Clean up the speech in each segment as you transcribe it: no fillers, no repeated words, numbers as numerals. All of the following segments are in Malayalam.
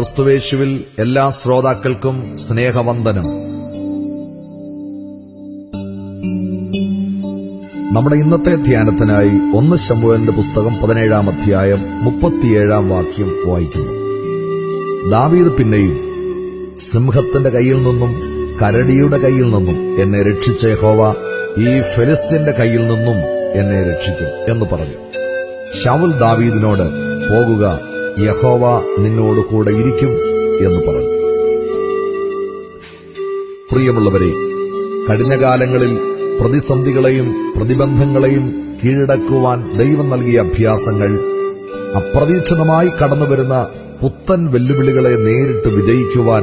ക്രിസ്തുവേശുവിൽ എല്ലാ ശ്രോതാക്കൾക്കും സ്നേഹവന്ദനം. നമ്മുടെ ഇന്നത്തെ ധ്യാനത്തിനായി 1 ശമൂവേലിന്റെ പുസ്തകം 17-ാം അധ്യായം 37-ാം വാക്യം വായിക്കുന്നു. ദാവീദ് പിന്നെയും, സിംഹത്തിന്റെ കയ്യിൽ നിന്നും കരടിയുടെ കയ്യിൽ നിന്നും എന്നെ രക്ഷിച്ച യഹോവ ഈ ഫെലിസ്ത്യന്റെ കയ്യിൽ നിന്നും എന്നെ രക്ഷിക്കും എന്ന് പറഞ്ഞു. ശൌൽ ദാവീദിനോട്, പോകുക, യഹോവ നിന്നോട് കൂടെ ഇരിക്കും എന്ന് പറഞ്ഞു. പ്രിയമുള്ളവരെ, കഴിഞ്ഞ കാലങ്ങളിൽ പ്രതിസന്ധികളെയും പ്രതിബന്ധങ്ങളെയും കീഴടക്കുവാൻ ദൈവം നൽകിയ അഭ്യാസങ്ങൾ അപ്രതീക്ഷിതമായി കടന്നുവരുന്ന പുത്തൻ വെല്ലുവിളികളെ നേരിട്ട് വിജയിക്കുവാൻ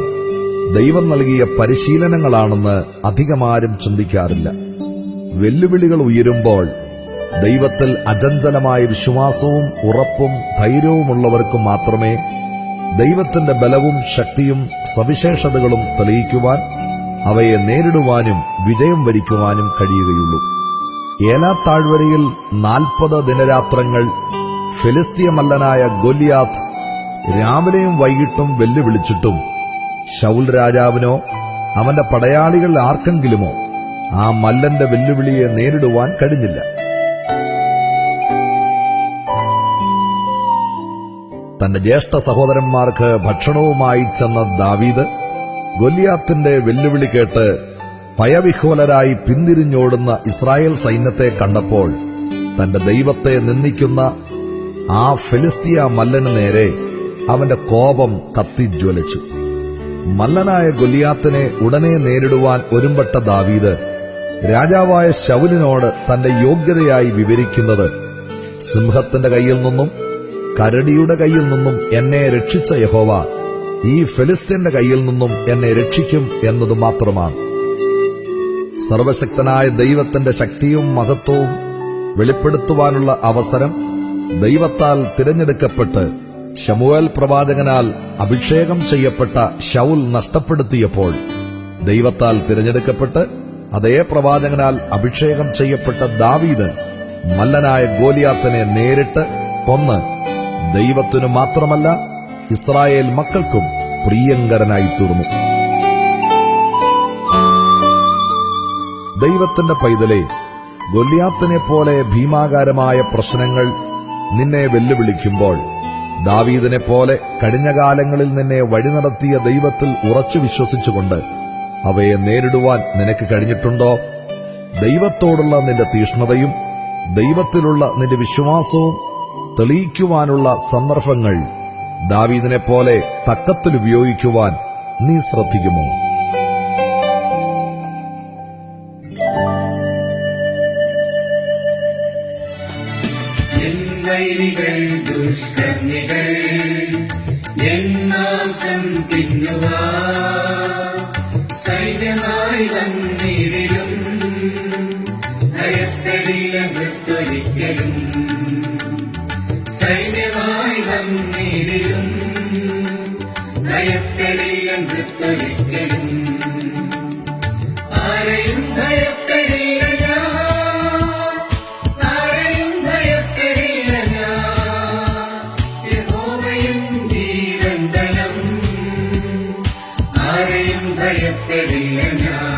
ദൈവം നൽകിയ പരിശീലനങ്ങളാണെന്ന് അധികമാരും ചിന്തിക്കാറില്ല. വെല്ലുവിളികൾ ഉയരുമ്പോൾ ദൈവത്തിൽ അചഞ്ചലമായ വിശ്വാസവും ഉറപ്പും ധൈര്യവുമുള്ളവർക്ക് മാത്രമേ ദൈവത്തിന്റെ ബലവും ശക്തിയും സവിശേഷതകളും തെളിയിക്കുവാൻ, അവയെ നേരിടുവാനും വിജയം വരിക്കുവാനും കഴിയുകയുള്ളൂ. ഏലാ താഴ്വരയിൽ 40 ദിനരാത്രങ്ങൾ ഫെലിസ്തീയ മല്ലനായ ഗൊല്യാത്ത് രാവിലെയും വൈകിട്ടും വെല്ലുവിളിച്ചിട്ടും ശൌൽ രാജാവിനോ അവന്റെ പടയാളികൾ ആർക്കെങ്കിലുമോ ആ മല്ലന്റെ വെല്ലുവിളിയെ നേരിടുവാൻ കഴിഞ്ഞില്ല. തന്റെ ജ്യേഷ്ഠ സഹോദരന്മാർക്ക് ഭക്ഷണവുമായി ചെന്ന ദാവീദ് ഗൊല്യാത്തിന്റെ വെല്ലുവിളി കേട്ട് ഭയവിഹ്വലരായി പിന്തിരിഞ്ഞോടുന്ന ഇസ്രായേൽ സൈന്യത്തെ കണ്ടപ്പോൾ തന്റെ ദൈവത്തെ നിന്ദിക്കുന്ന ആ ഫെലിസ്തീയ മല്ലന് നേരെ അവന്റെ കോപം കത്തിജ്വലിച്ചു. മല്ലനായ ഗൊല്യാത്തിനെ ഉടനെ നേരിടുവാൻ ഒരുമ്പെട്ട ദാവീദ് രാജാവായ ശൌലിനോട് തന്റെ യോഗ്യതയായി വിവരിക്കുന്നത്, സിംഹത്തിന്റെ കയ്യിൽ നിന്നും കരടിയുടെ കയ്യിൽ നിന്നും എന്നെ രക്ഷിച്ച യഹോവ ഈ ഫെലിസ്ത്യന്റെ കയ്യിൽ നിന്നും എന്നെ രക്ഷിക്കും എന്നത് മാത്രമാണ്. സർവശക്തനായ ദൈവത്തിന്റെ ശക്തിയും മഹത്വവും വെളിപ്പെടുത്തുവാനുള്ള അവസരം ദൈവത്താൽ തിരഞ്ഞെടുക്കപ്പെട്ട് ശമൂവേൽ പ്രവാചകനാൽ അഭിഷേകം ചെയ്യപ്പെട്ട ശൌൽ നഷ്ടപ്പെടുത്തിയപ്പോൾ, ദൈവത്താൽ തിരഞ്ഞെടുക്കപ്പെട്ട് അതേ പ്രവാചകനാൽ അഭിഷേകം ചെയ്യപ്പെട്ട ദാവീദ് മല്ലനായ ഗോലിയാത്തിനെ നേരിട്ട് കൊന്ന് ദൈവത്തിനു മാത്രമല്ല ഇസ്രായേൽ മക്കൾക്കും പ്രിയങ്കരനായി തീർന്നു. ദൈവത്തിന്റെ പൈതലേ, ഗൊല്യാത്തിനെ പോലെ ഭീമാകാരമായ പ്രശ്നങ്ങൾ നിന്നെ വെല്ലുവിളിക്കുമ്പോൾ, ദാവീദിനെ പോലെ കഴിഞ്ഞ കാലങ്ങളിൽ നിന്നെ വഴി നടത്തിയ ദൈവത്തിൽ ഉറച്ചു വിശ്വസിച്ചുകൊണ്ട് അവയെ നേരിടുവാൻ നിനക്ക് കഴിഞ്ഞിട്ടുണ്ടോ? ദൈവത്തോടുള്ള നിന്റെ തീഷ്ണതയും ദൈവത്തിലുള്ള നിന്റെ വിശ്വാസവും തെളിയിക്കുവാനുള്ള സന്ദർഭങ്ങൾ ദാവീദിനെ പോലെ തക്കത്തിൽ ഉപയോഗിക്കുവാൻ നീ ശ്രദ്ധിക്കുമോ? വൈരികൾ ദുഷ്കർമ്മികൾ എൻ മാംസം തിന്നുക, സൈന്യമായി വന്നിടിലും ഭയപ്പെടില്ല മൃത്യൊരിക്കലും. സൈന്യമായി വന്നിടിലും ഭയപ്പെടില്ല മൃത്യൊരിക്കലും. ആരെയും ഭയപ്പെടില്ല ഞാൻ, ആരെയും ഭയപ്പെടില്ല ഞാൻ. യഹോവയും ജീവൻ ബലം, ആരെയും ഭയപ്പെടില്ല ഞാൻ.